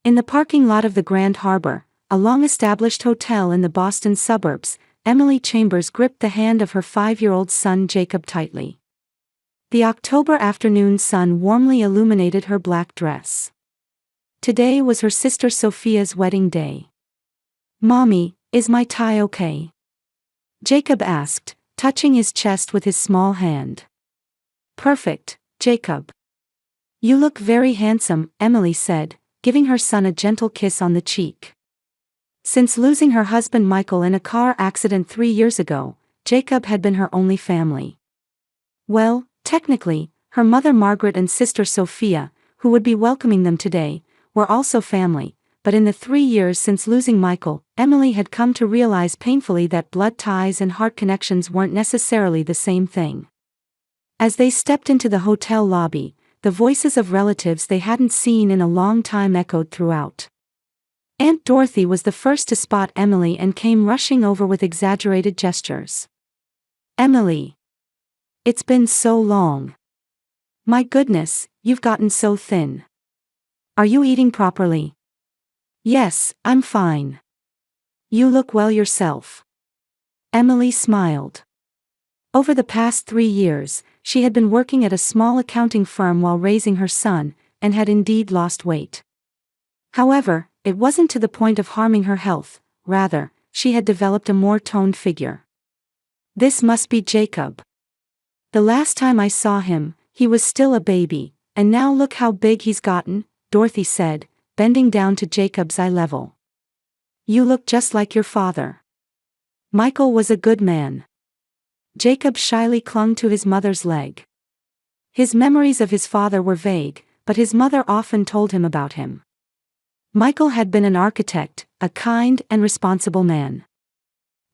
In the parking lot of the Grand Harbor, a long-established hotel in the Boston suburbs, Emily Chambers gripped the hand of her 5-year-old son Jacob tightly. The October afternoon sun warmly illuminated her black dress. Today was her sister Sophia's wedding day. "Mommy, is my tie okay?" Jacob asked, touching his chest with his small hand. "Perfect, Jacob. You look very handsome," Emily said, giving her son a gentle kiss on the cheek. Since losing her husband Michael in a car accident 3 years ago, Jacob had been her only family. Well, technically, her mother Margaret and sister Sophia, who would be welcoming them today, were also family, but in the 3 years since losing Michael, Emily had come to realize painfully that blood ties and heart connections weren't necessarily the same thing. As they stepped into the hotel lobby, the voices of relatives they hadn't seen in a long time echoed throughout. Aunt Dorothy was the first to spot Emily and came rushing over with exaggerated gestures. "Emily! It's been so long. My goodness, you've gotten so thin. Are you eating properly?" "Yes, I'm fine. You look well yourself." Emily smiled. Over the past 3 years, she had been working at a small accounting firm while raising her son, and had indeed lost weight. However, it wasn't to the point of harming her health, rather, she had developed a more toned figure. "This must be Jacob. The last time I saw him, he was still a baby, and now look how big he's gotten," Dorothy said, bending down to Jacob's eye level. "You look just like your father. Michael was a good man." Jacob shyly clung to his mother's leg. His memories of his father were vague, but his mother often told him about him. Michael had been an architect, a kind and responsible man.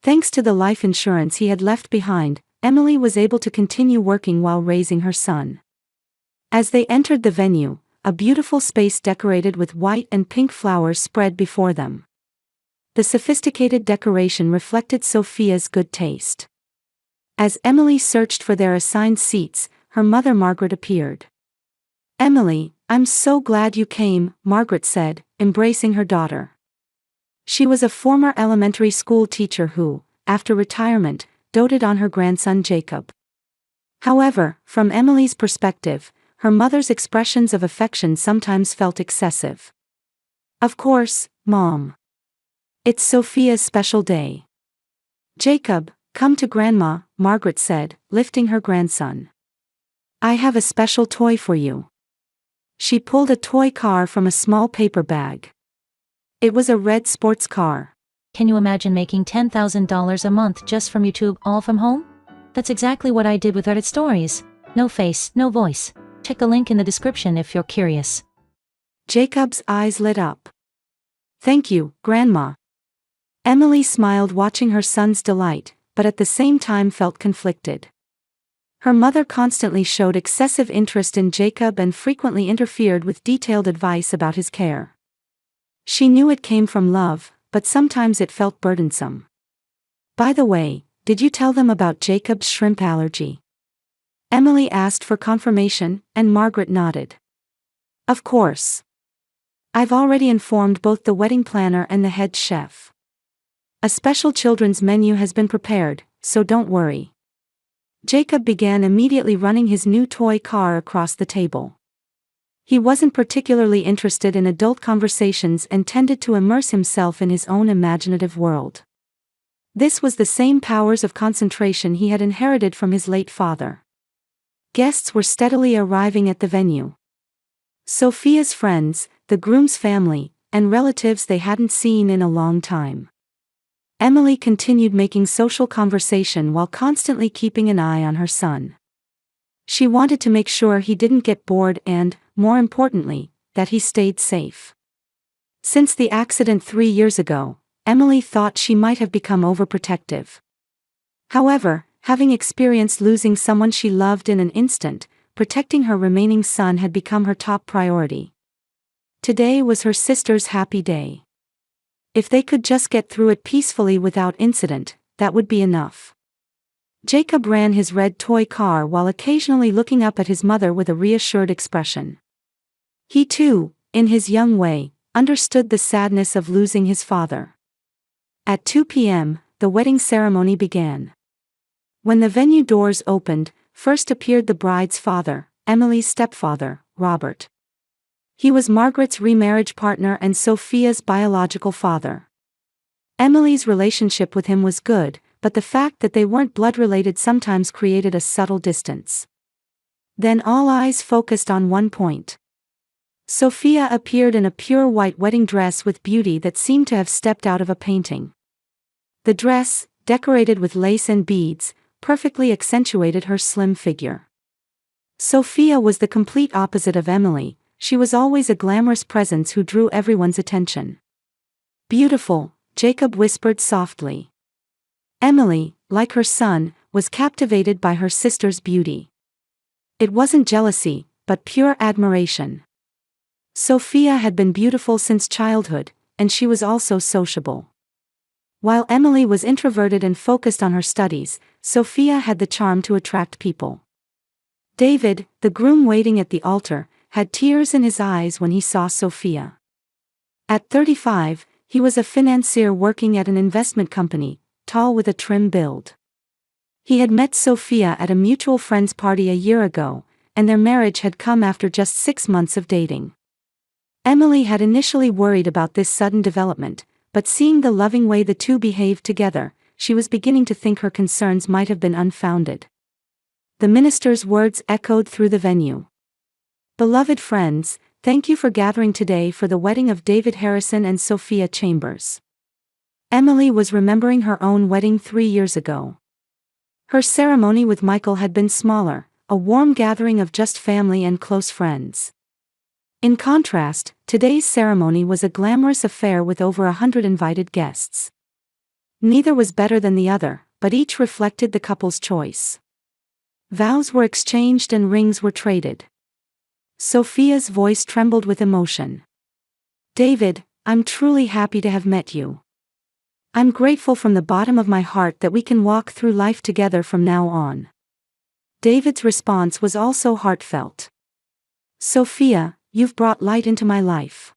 Thanks to the life insurance he had left behind, Emily was able to continue working while raising her son. As they entered the venue, a beautiful space decorated with white and pink flowers spread before them. The sophisticated decoration reflected Sophia's good taste. As Emily searched for their assigned seats, her mother Margaret appeared. "Emily, I'm so glad you came," Margaret said, embracing her daughter. She was a former elementary school teacher who, after retirement, doted on her grandson Jacob. However, from Emily's perspective, her mother's expressions of affection sometimes felt excessive. "Of course, Mom. It's Sophia's special day. Jacob, come to Grandma," Margaret said, lifting her grandson. "I have a special toy for you." She pulled a toy car from a small paper bag. It was a red sports car. Can you imagine making $10,000 a month just from YouTube, all from home? That's exactly what I did with Reddit Stories. No face, no voice. Check the link in the description if you're curious. Jacob's eyes lit up. "Thank you, Grandma." Emily smiled watching her son's delight, but at the same time felt conflicted. Her mother constantly showed excessive interest in Jacob and frequently interfered with detailed advice about his care. She knew it came from love, but sometimes it felt burdensome. "By the way, did you tell them about Jacob's shrimp allergy?" Emily asked for confirmation, and Margaret nodded. "Of course. I've already informed both the wedding planner and the head chef. A special children's menu has been prepared, so don't worry." Jacob began immediately running his new toy car across the table. He wasn't particularly interested in adult conversations and tended to immerse himself in his own imaginative world. This was the same powers of concentration he had inherited from his late father. Guests were steadily arriving at the venue. Sophia's friends, the groom's family, and relatives they hadn't seen in a long time. Emily continued making social conversation while constantly keeping an eye on her son. She wanted to make sure he didn't get bored and, more importantly, that he stayed safe. Since the accident 3 years ago, Emily thought she might have become overprotective. However, having experienced losing someone she loved in an instant, protecting her remaining son had become her top priority. Today was her sister's happy day. If they could just get through it peacefully without incident, that would be enough. Jacob ran his red toy car while occasionally looking up at his mother with a reassured expression. He too, in his young way, understood the sadness of losing his father. At 2 p.m., the wedding ceremony began. When the venue doors opened, first appeared the bride's father, Emily's stepfather, Robert. He was Margaret's remarriage partner and Sophia's biological father. Emily's relationship with him was good, but the fact that they weren't blood-related sometimes created a subtle distance. Then all eyes focused on one point. Sophia appeared in a pure white wedding dress with beauty that seemed to have stepped out of a painting. The dress, decorated with lace and beads, perfectly accentuated her slim figure. Sophia was the complete opposite of Emily. She was always a glamorous presence who drew everyone's attention. "Beautiful," Jacob whispered softly. Emily, like her son, was captivated by her sister's beauty. It wasn't jealousy, but pure admiration. Sophia had been beautiful since childhood, and she was also sociable. While Emily was introverted and focused on her studies, Sophia had the charm to attract people. David, the groom waiting at the altar, had tears in his eyes when he saw Sophia. At 35, he was a financier working at an investment company, tall with a trim build. He had met Sophia at a mutual friend's party a year ago, and their marriage had come after just 6 months of dating. Emily had initially worried about this sudden development, but seeing the loving way the two behaved together, she was beginning to think her concerns might have been unfounded. The minister's words echoed through the venue. "Beloved friends, thank you for gathering today for the wedding of David Harrison and Sophia Chambers." Emily was remembering her own wedding 3 years ago. Her ceremony with Michael had been smaller, a warm gathering of just family and close friends. In contrast, today's ceremony was a glamorous affair with over 100 invited guests. Neither was better than the other, but each reflected the couple's choice. Vows were exchanged and rings were traded. Sophia's voice trembled with emotion. "David, I'm truly happy to have met you. I'm grateful from the bottom of my heart that we can walk through life together from now on." David's response was also heartfelt. "Sophia, you've brought light into my life.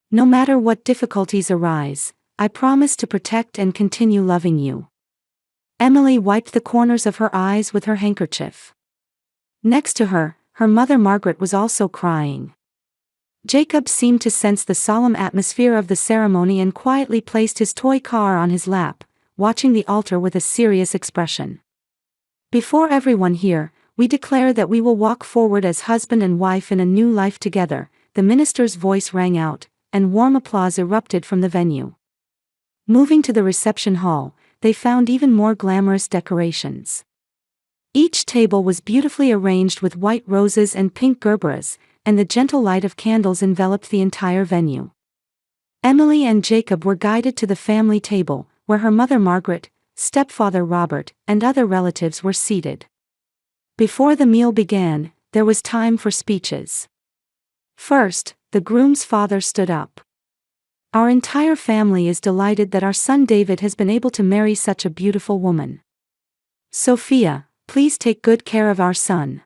No matter what difficulties arise, I promise to protect and continue loving you." Emily wiped the corners of her eyes with her handkerchief. Next to her, her mother Margaret was also crying. Jacob seemed to sense the solemn atmosphere of the ceremony and quietly placed his toy car on his lap, watching the altar with a serious expression. "Before everyone here, we declare that we will walk forward as husband and wife in a new life together," the minister's voice rang out, and warm applause erupted from the venue. Moving to the reception hall, they found even more glamorous decorations. Each table was beautifully arranged with white roses and pink gerberas, and the gentle light of candles enveloped the entire venue. Emily and Jacob were guided to the family table, where her mother Margaret, stepfather Robert, and other relatives were seated. Before the meal began, there was time for speeches. First, the groom's father stood up. "Our entire family is delighted that our son David has been able to marry such a beautiful woman. Sophia, please take good care of our son."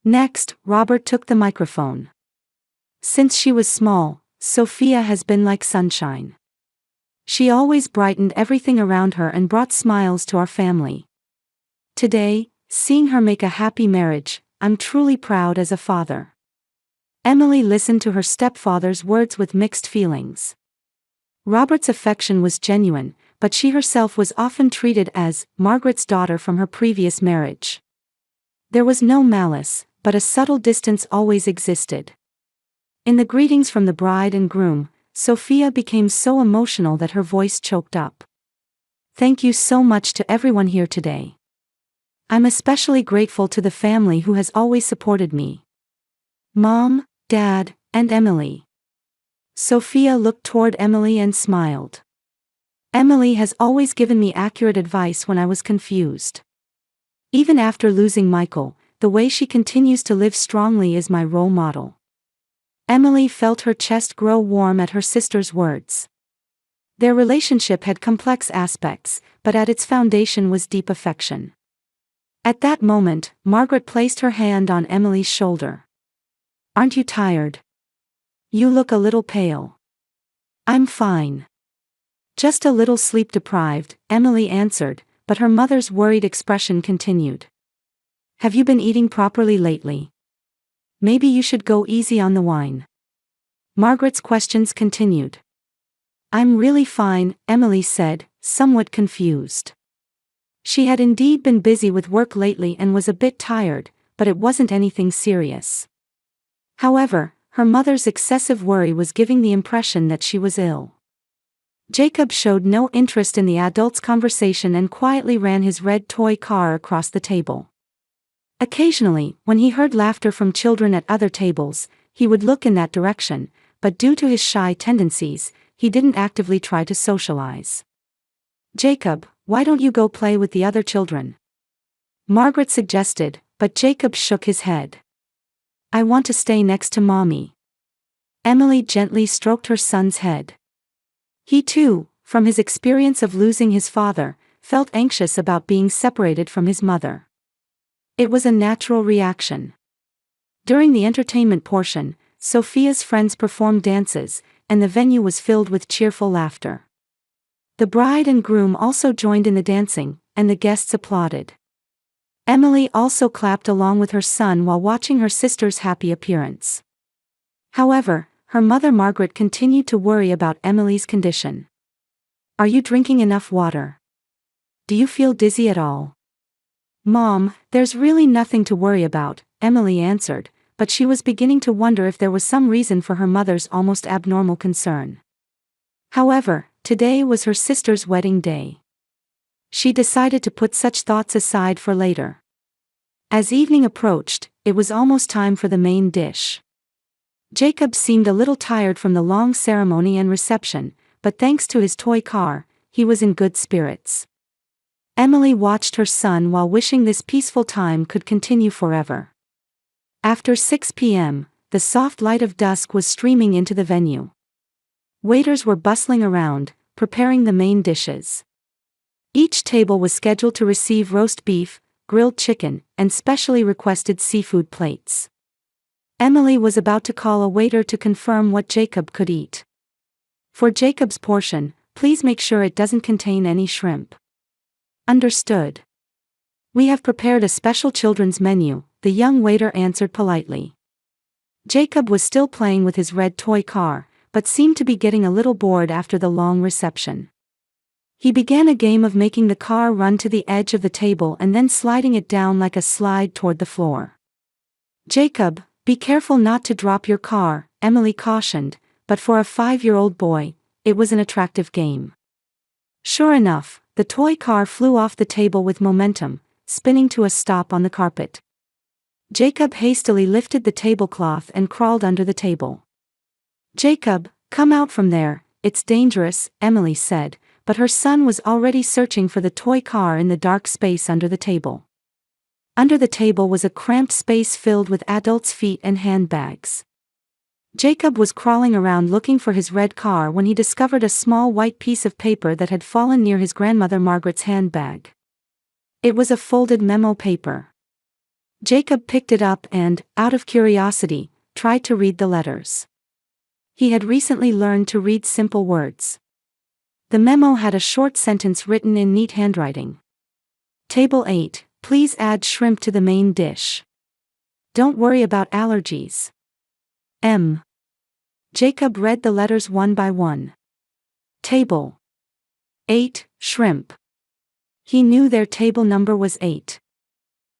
Next, Robert took the microphone. "Since she was small, Sophia has been like sunshine. She always brightened everything around her and brought smiles to our family. Today, seeing her make a happy marriage, I'm truly proud as a father." Emily listened to her stepfather's words with mixed feelings. Robert's affection was genuine, but she herself was often treated as Margaret's daughter from her previous marriage. There was no malice, but a subtle distance always existed. In the greetings from the bride and groom, Sophia became so emotional that her voice choked up. "Thank you so much to everyone here today. I'm especially grateful to the family who has always supported me. Mom, Dad, and Emily." Sophia looked toward Emily and smiled. "Emily has always given me accurate advice when I was confused. Even after losing Michael, the way she continues to live strongly is my role model." Emily felt her chest grow warm at her sister's words. Their relationship had complex aspects, but at its foundation was deep affection. At that moment, Margaret placed her hand on Emily's shoulder. "Aren't you tired? You look a little pale. I'm fine. Just a little sleep-deprived, Emily answered, but her mother's worried expression continued. Have you been eating properly lately? Maybe you should go easy on the wine. Margaret's questions continued. I'm really fine, Emily said, somewhat confused. She had indeed been busy with work lately and was a bit tired, but it wasn't anything serious. However, her mother's excessive worry was giving the impression that she was ill. Jacob showed no interest in the adults' conversation and quietly ran his red toy car across the table. Occasionally, when he heard laughter from children at other tables, he would look in that direction, but due to his shy tendencies, he didn't actively try to socialize. Jacob, why don't you go play with the other children? Margaret suggested, but Jacob shook his head. I want to stay next to Mommy. Emily gently stroked her son's head. He too, from his experience of losing his father, felt anxious about being separated from his mother. It was a natural reaction. During the entertainment portion, Sophia's friends performed dances, and the venue was filled with cheerful laughter. The bride and groom also joined in the dancing, and the guests applauded. Emily also clapped along with her son while watching her sister's happy appearance. However, her mother Margaret continued to worry about Emily's condition. Are you drinking enough water? Do you feel dizzy at all? Mom, there's really nothing to worry about, Emily answered, but she was beginning to wonder if there was some reason for her mother's almost abnormal concern. However, today was her sister's wedding day. She decided to put such thoughts aside for later. As evening approached, it was almost time for the main dish. Jacob seemed a little tired from the long ceremony and reception, but thanks to his toy car, he was in good spirits. Emily watched her son while wishing this peaceful time could continue forever. After 6 p.m., the soft light of dusk was streaming into the venue. Waiters were bustling around, preparing the main dishes. Each table was scheduled to receive roast beef, grilled chicken, and specially requested seafood plates. Emily was about to call a waiter to confirm what Jacob could eat. For Jacob's portion, please make sure it doesn't contain any shrimp. Understood. We have prepared a special children's menu, the young waiter answered politely. Jacob was still playing with his red toy car, but seemed to be getting a little bored after the long reception. He began a game of making the car run to the edge of the table and then sliding it down like a slide toward the floor. Jacob, be careful not to drop your car, Emily cautioned, but for a 5-year-old boy, it was an attractive game. Sure enough, the toy car flew off the table with momentum, spinning to a stop on the carpet. Jacob hastily lifted the tablecloth and crawled under the table. Jacob, come out from there, it's dangerous, Emily said, but her son was already searching for the toy car in the dark space under the table. Under the table was a cramped space filled with adults' feet and handbags. Jacob was crawling around looking for his red car when he discovered a small white piece of paper that had fallen near his grandmother Margaret's handbag. It was a folded memo paper. Jacob picked it up and, out of curiosity, tried to read the letters. He had recently learned to read simple words. The memo had a short sentence written in neat handwriting. Table 8, please add shrimp to the main dish. Don't worry about allergies. M. Jacob read the letters one by one. Table 8, shrimp. He knew their table number was 8.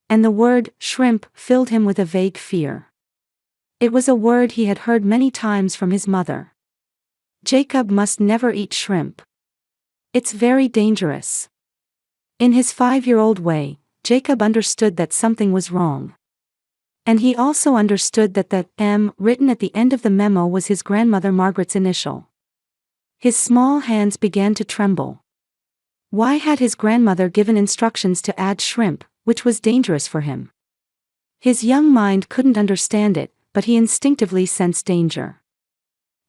And the word shrimp filled him with a vague fear. It was a word he had heard many times from his mother. Jacob must never eat shrimp. It's very dangerous. In his 5-year-old way, Jacob understood that something was wrong. And he also understood that the M written at the end of the memo was his grandmother Margaret's initial. His small hands began to tremble. Why had his grandmother given instructions to add shrimp, which was dangerous for him? His young mind couldn't understand it, but he instinctively sensed danger.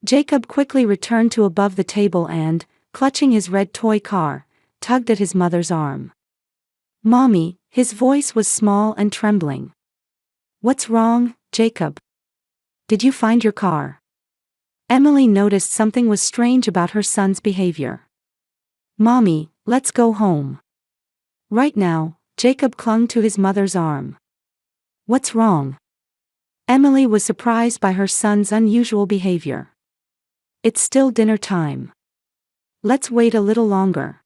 Jacob quickly returned to above the table and, clutching his red toy car, tugged at his mother's arm. Mommy, his voice was small and trembling. What's wrong, Jacob? Did you find your car? Emily noticed something was strange about her son's behavior. "Mommy, let's go home." Right now, Jacob clung to his mother's arm. "What's wrong?" Emily was surprised by her son's unusual behavior. "It's still dinner time. Let's wait a little longer."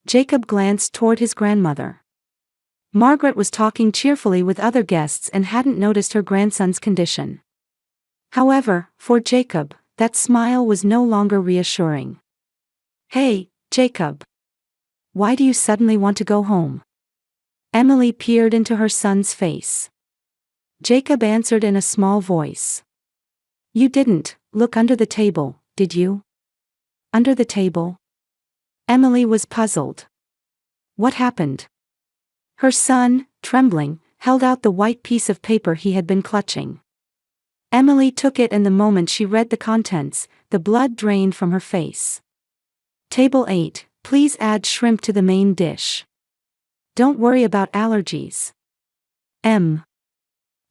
Jacob glanced toward his grandmother. Margaret was talking cheerfully with other guests and hadn't noticed her grandson's condition. However, for Jacob, that smile was no longer reassuring. "Hey, Jacob. Why do you suddenly want to go home?" Emily peered into her son's face. Jacob answered in a small voice. "You didn't look under the table, did you?" "Under the table?" Emily was puzzled. "What happened?" Her son, trembling, held out the white piece of paper he had been clutching. Emily took it, and the moment she read the contents, the blood drained from her face. "Table 8, please add shrimp to the main dish. Don't worry about allergies.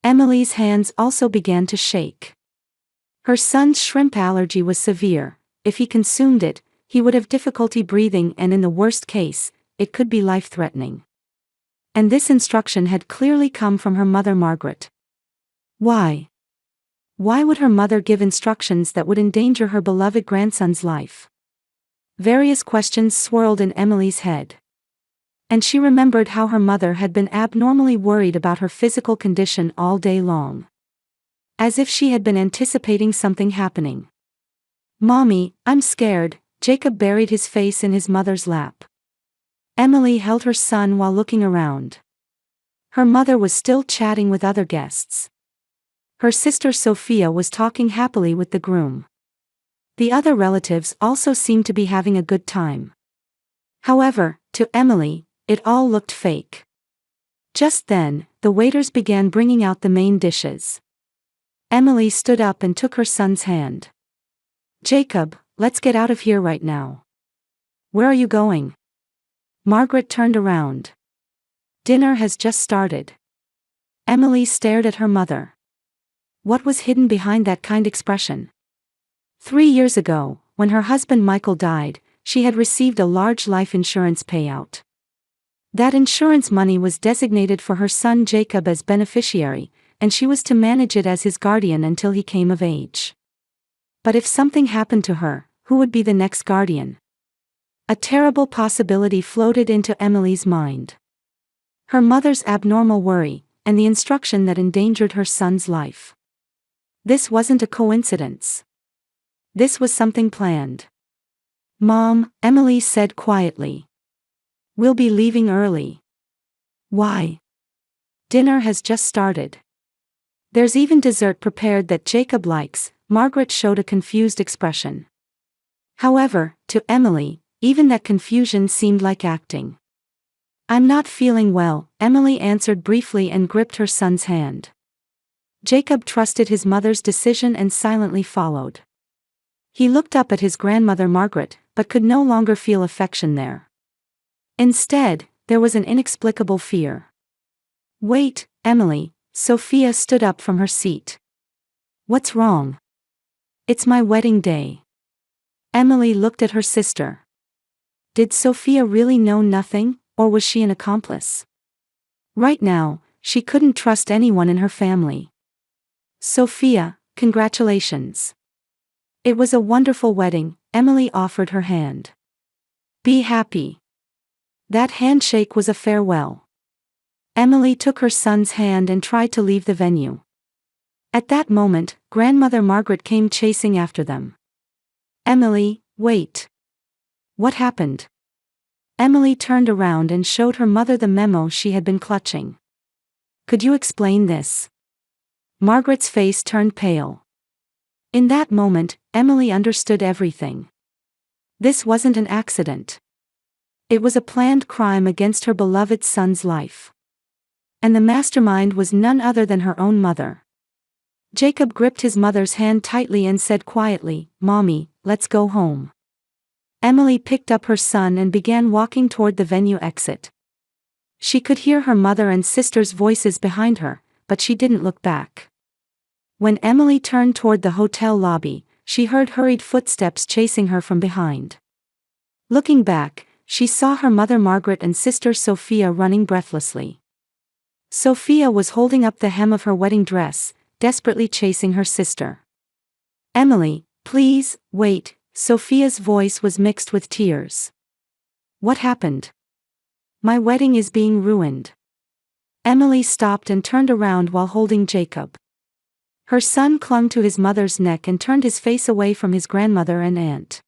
Emily's hands also began to shake. Her son's shrimp allergy was severe. If he consumed it, he would have difficulty breathing, and in the worst case, it could be life-threatening. And this instruction had clearly come from her mother Margaret. Why? Why would her mother give instructions that would endanger her beloved grandson's life? Various questions swirled in Emily's head. And she remembered how her mother had been abnormally worried about her physical condition all day long. As if she had been anticipating something happening. "Mommy, I'm scared." Jacob buried his face in his mother's lap. Emily held her son while looking around. Her mother was still chatting with other guests. Her sister Sophia was talking happily with the groom. The other relatives also seemed to be having a good time. However, to Emily, it all looked fake. Just then, the waiters began bringing out the main dishes. Emily stood up and took her son's hand. "Jacob, let's get out of here right now." "Where are you going?" Margaret turned around. "Dinner has just started." Emily stared at her mother. What was hidden behind that kind expression? 3 years ago, when her husband Michael died, she had received a large life insurance payout. That insurance money was designated for her son Jacob as beneficiary, and she was to manage it as his guardian until he came of age. But if something happened to her, who would be the next guardian? A terrible possibility floated into Emily's mind. Her mother's abnormal worry, and the instruction that endangered her son's life. This wasn't a coincidence. This was something planned. "Mom," Emily said quietly. "We'll be leaving early." "Why?" "Dinner has just started. There's even dessert prepared that Jacob likes." Margaret showed a confused expression. However, to Emily, even that confusion seemed like acting. "I'm not feeling well," Emily answered briefly and gripped her son's hand. Jacob trusted his mother's decision and silently followed. He looked up at his grandmother Margaret, but could no longer feel affection there. Instead, there was an inexplicable fear. "Wait, Emily," Sophia stood up from her seat. "What's wrong?" "It's my wedding day." Emily looked at her sister. Did Sophia really know nothing, or was she an accomplice? Right now, she couldn't trust anyone in her family. "Sophia, congratulations. It was a wonderful wedding." Emily offered her hand. "Be happy." That handshake was a farewell. Emily took her son's hand and tried to leave the venue. At that moment, Grandmother Margaret came chasing after them. "Emily, wait. What happened?" Emily turned around and showed her mother the memo she had been clutching. "Could you explain this?" Margaret's face turned pale. In that moment, Emily understood everything. This wasn't an accident. It was a planned crime against her beloved son's life. And the mastermind was none other than her own mother. Jacob gripped his mother's hand tightly and said quietly, "Mommy, let's go home." Emily picked up her son and began walking toward the venue exit. She could hear her mother and sister's voices behind her, but she didn't look back. When Emily turned toward the hotel lobby, she heard hurried footsteps chasing her from behind. Looking back, she saw her mother Margaret and sister Sophia running breathlessly. Sophia was holding up the hem of her wedding dress, desperately chasing her sister. "Emily, please, wait," Sophia's voice was mixed with tears. "What happened? My wedding is being ruined." Emily stopped and turned around while holding Jacob. Her son clung to his mother's neck and turned his face away from his grandmother and aunt.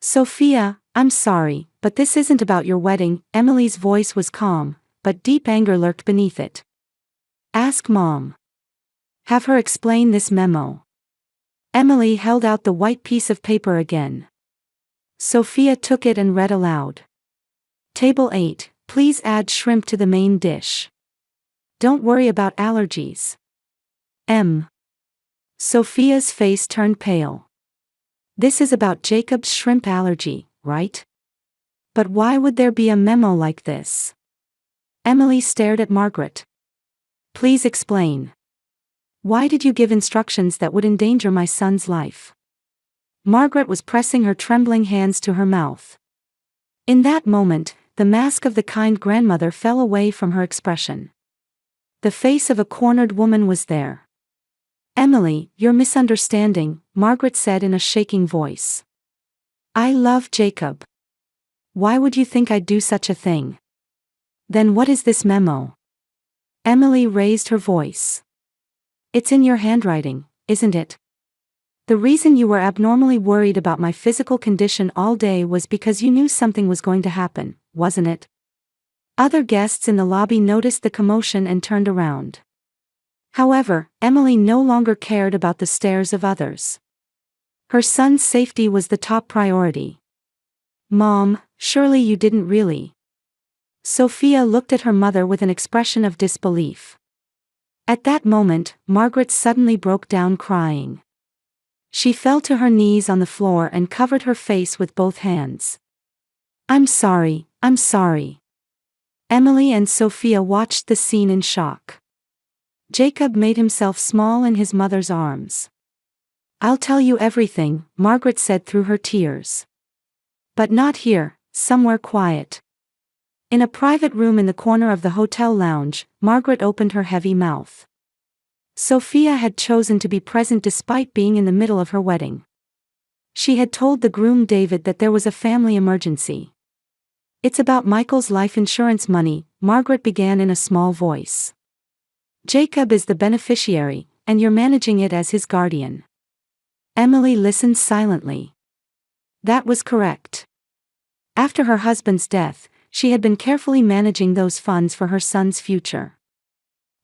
"Sophia, I'm sorry, but this isn't about your wedding." Emily's voice was calm, but deep anger lurked beneath it. "Ask Mom. Have her explain this memo." Emily held out the white piece of paper again. Sophia took it and read aloud. "Table 8, please add shrimp to the main dish. Don't worry about allergies. M." Sophia's face turned pale. "This is about Jacob's shrimp allergy, right? But why would there be a memo like this?" Emily stared at Margaret. "Please explain. Why did you give instructions that would endanger my son's life?" Margaret was pressing her trembling hands to her mouth. In that moment, the mask of the kind grandmother fell away from her expression. The face of a cornered woman was there. "Emily, you're misunderstanding," Margaret said in a shaking voice. "I love Jacob. Why would you think I'd do such a thing? Then what is this memo?" Emily raised her voice. "It's in your handwriting, isn't it? The reason you were abnormally worried about my physical condition all day was because you knew something was going to happen, wasn't it?" Other guests in the lobby noticed the commotion and turned around. However, Emily no longer cared about the stares of others. Her son's safety was the top priority. "Mom, surely you didn't really?" Sophia looked at her mother with an expression of disbelief. At that moment, Margaret suddenly broke down crying. She fell to her knees on the floor and covered her face with both hands. I'm sorry." Emily and Sophia watched the scene in shock. Jacob made himself small in his mother's arms. "I'll tell you everything," Margaret said through her tears. "But not here, somewhere quiet." In a private room in the corner of the hotel lounge, Margaret opened her heavy mouth. Sophia had chosen to be present despite being in the middle of her wedding. She had told the groom David that there was a family emergency. "It's about Michael's life insurance money," Margaret began in a small voice. "Jacob is the beneficiary, and you're managing it as his guardian." Emily listened silently. That was correct. After her husband's death, she had been carefully managing those funds for her son's future.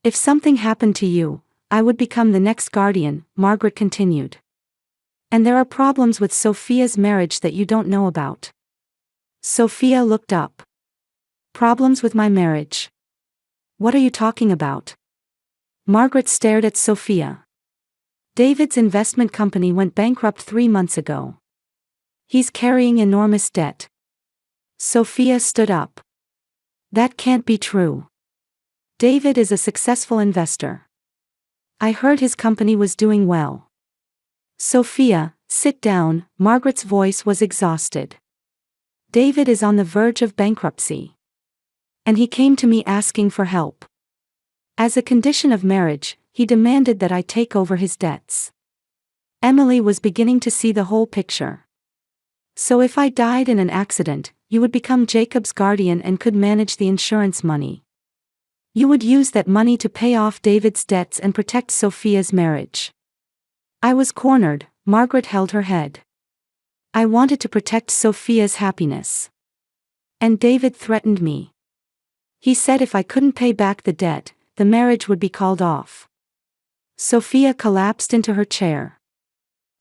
"If something happened to you, I would become the next guardian," Margaret continued. "And there are problems with Sophia's marriage that you don't know about." Sophia looked up. "Problems with my marriage? What are you talking about?" Margaret stared at Sophia. "David's investment company went bankrupt 3 months ago. He's carrying enormous debt." Sophia stood up. "That can't be true. David is a successful investor. I heard his company was doing well." "Sophia, sit down," Margaret's voice was exhausted. "David is on the verge of bankruptcy. And he came to me asking for help. As a condition of marriage, he demanded that I take over his debts." Emily was beginning to see the whole picture. "So if I died in an accident, you would become Jacob's guardian and could manage the insurance money. You would use that money to pay off David's debts and protect Sophia's marriage." I was cornered. Margaret held her head. "I wanted to protect Sophia's happiness. And David threatened me. He said if I couldn't pay back the debt, the marriage would be called off." Sophia collapsed into her chair.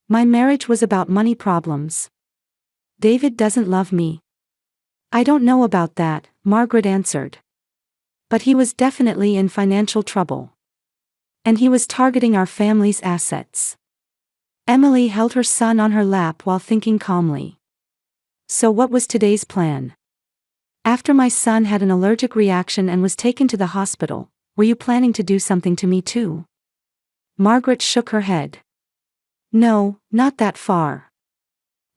"My marriage was about money problems. David doesn't love me." "I don't know about that," Margaret answered. "But he was definitely in financial trouble. And he was targeting our family's assets." Emily held her son on her lap while thinking calmly. "So what was today's plan? After my son had an allergic reaction and was taken to the hospital, were you planning to do something to me too?" Margaret shook her head. No, not that far.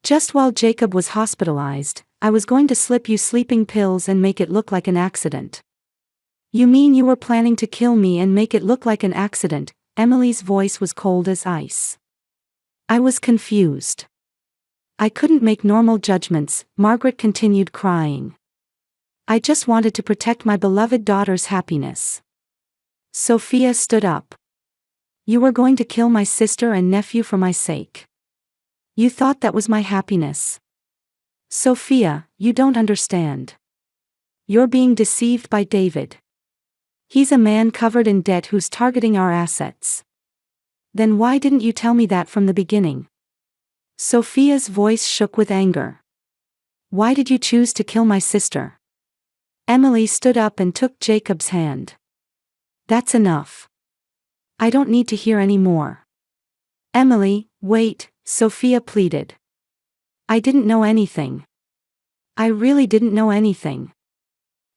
Just while Jacob was hospitalized, I was going to slip you sleeping pills and make it look like an accident. You mean you were planning to kill me and make it look like an accident? Emily's voice was cold as ice. I was confused. I couldn't make normal judgments. Margaret continued crying. I just wanted to protect my beloved daughter's happiness. Sophia stood up. You were going to kill my sister and nephew for my sake. You thought that was my happiness. Sophia, you don't understand. You're being deceived by David. He's a man covered in debt who's targeting our assets. Then why didn't you tell me that from the beginning? Sophia's voice shook with anger. Why did you choose to kill my sister? Emily stood up and took Jacob's hand. That's enough. I don't need to hear any more. Emily, wait, Sophia pleaded. I didn't know anything. I really didn't know anything.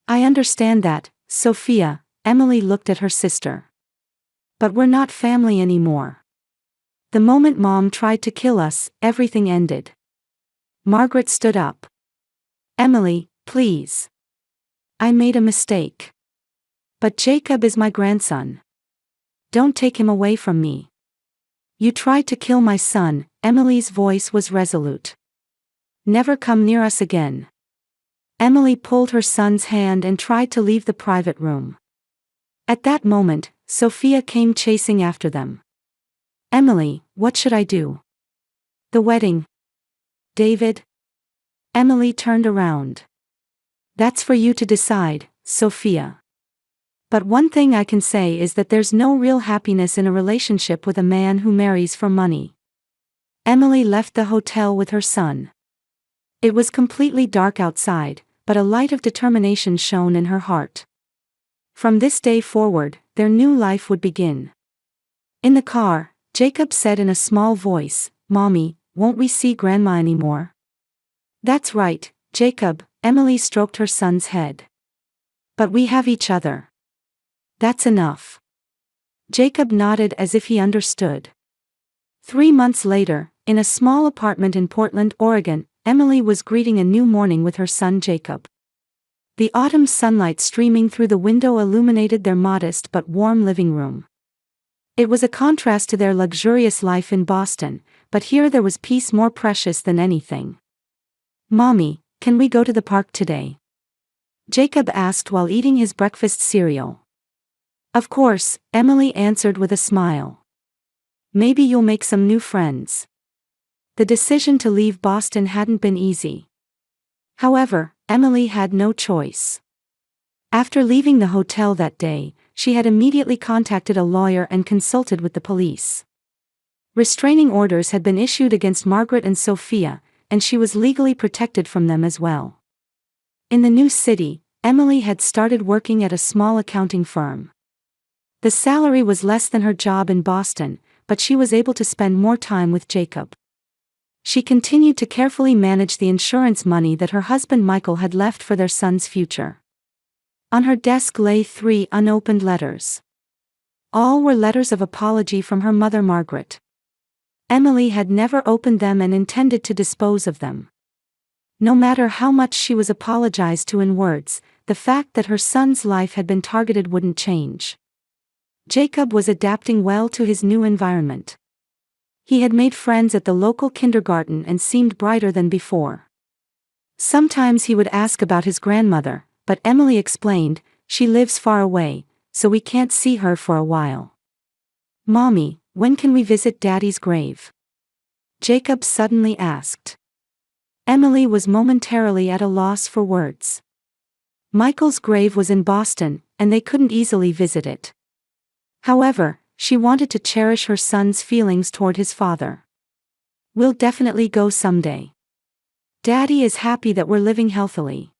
I understand that, Sophia. Emily looked at her sister. But we're not family anymore. The moment Mom tried to kill us, everything ended. Margaret stood up. Emily, please. I made a mistake. But Jacob is my grandson. Don't take him away from me. You tried to kill my son. Emily's voice was resolute. Never come near us again. Emily pulled her son's hand and tried to leave the private room. At that moment, Sophia came chasing after them. Emily, what should I do? The wedding. David? Emily turned around. That's for you to decide, Sophia. But one thing I can say is that there's no real happiness in a relationship with a man who marries for money. Emily left the hotel with her son. It was completely dark outside, but a light of determination shone in her heart. From this day forward, their new life would begin. In the car, Jacob said in a small voice, Mommy, won't we see Grandma anymore? That's right, Jacob, Emily stroked her son's head. But we have each other. That's enough. Jacob nodded as if he understood. 3 months later, in a small apartment in Portland, Oregon, Emily was greeting a new morning with her son Jacob. The autumn sunlight streaming through the window illuminated their modest but warm living room. It was a contrast to their luxurious life in Boston, but here there was peace more precious than anything. Mommy, can we go to the park today? Jacob asked while eating his breakfast cereal. Of course, Emily answered with a smile. Maybe you'll make some new friends. The decision to leave Boston hadn't been easy. However, Emily had no choice. After leaving the hotel that day, she had immediately contacted a lawyer and consulted with the police. Restraining orders had been issued against Margaret and Sophia, and she was legally protected from them as well. In the new city, Emily had started working at a small accounting firm. The salary was less than her job in Boston, but she was able to spend more time with Jacob. She continued to carefully manage the insurance money that her husband Michael had left for their son's future. On her desk lay 3 unopened letters. All were letters of apology from her mother Margaret. Emily had never opened them and intended to dispose of them. No matter how much she was apologized to in words, the fact that her son's life had been targeted wouldn't change. Jacob was adapting well to his new environment. He had made friends at the local kindergarten and seemed brighter than before. Sometimes he would ask about his grandmother, but Emily explained, she lives far away, so we can't see her for a while. Mommy, when can we visit Daddy's grave? Jacob suddenly asked. Emily was momentarily at a loss for words. Michael's grave was in Boston, and they couldn't easily visit it. However, she wanted to cherish her son's feelings toward his father. We'll definitely go someday. Daddy is happy that we're living healthily.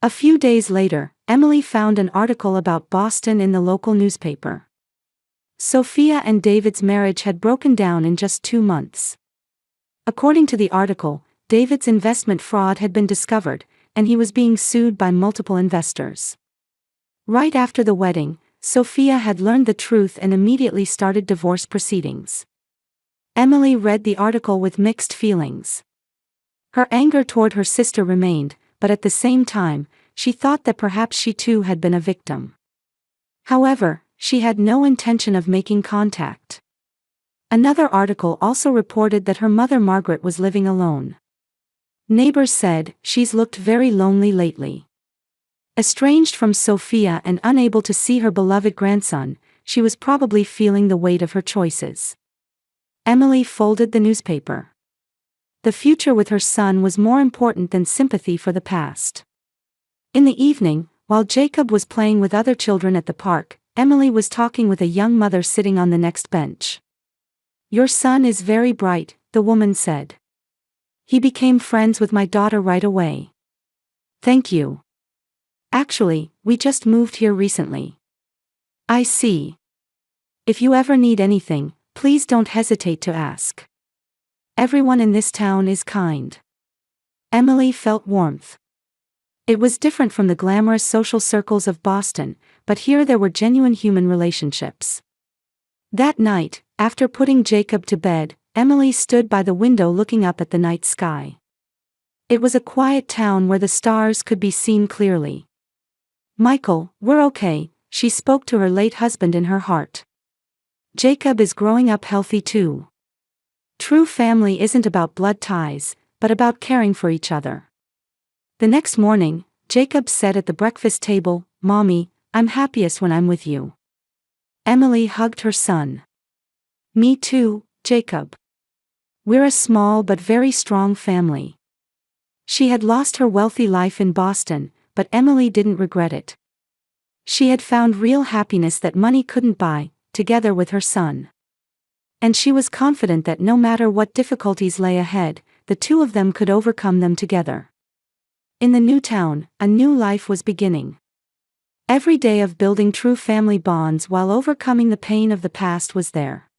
A few days later, Emily found an article about Boston in the local newspaper. Sophia and David's marriage had broken down in just 2 months. According to the article, David's investment fraud had been discovered, and he was being sued by multiple investors. Right after the wedding, Sophia had learned the truth and immediately started divorce proceedings. Emily read the article with mixed feelings. Her anger toward her sister remained, but at the same time, she thought that perhaps she too had been a victim. However, she had no intention of making contact. Another article also reported that her mother Margaret was living alone. Neighbors said, "She's looked very lonely lately." Estranged from Sophia and unable to see her beloved grandson, she was probably feeling the weight of her choices. Emily folded the newspaper. The future with her son was more important than sympathy for the past. In the evening, while Jacob was playing with other children at the park, Emily was talking with a young mother sitting on the next bench. "Your son is very bright," the woman said. "He became friends with my daughter right away." "Thank you. Actually, we just moved here recently." "I see. If you ever need anything, please don't hesitate to ask. Everyone in this town is kind." Emily felt warmth. It was different from the glamorous social circles of Boston, but here there were genuine human relationships. That night, after putting Jacob to bed, Emily stood by the window looking up at the night sky. It was a quiet town where the stars could be seen clearly. "Michael, we're okay," she spoke to her late husband in her heart. "Jacob is growing up healthy too. True family isn't about blood ties, but about caring for each other." The next morning, Jacob said at the breakfast table, "Mommy, I'm happiest when I'm with you." Emily hugged her son. "Me too, Jacob. We're a small but very strong family." She had lost her wealthy life in Boston, but Emily didn't regret it. She had found real happiness that money couldn't buy, together with her son. And she was confident that no matter what difficulties lay ahead, the two of them could overcome them together. In the new town, a new life was beginning. Every day of building true family bonds while overcoming the pain of the past was there.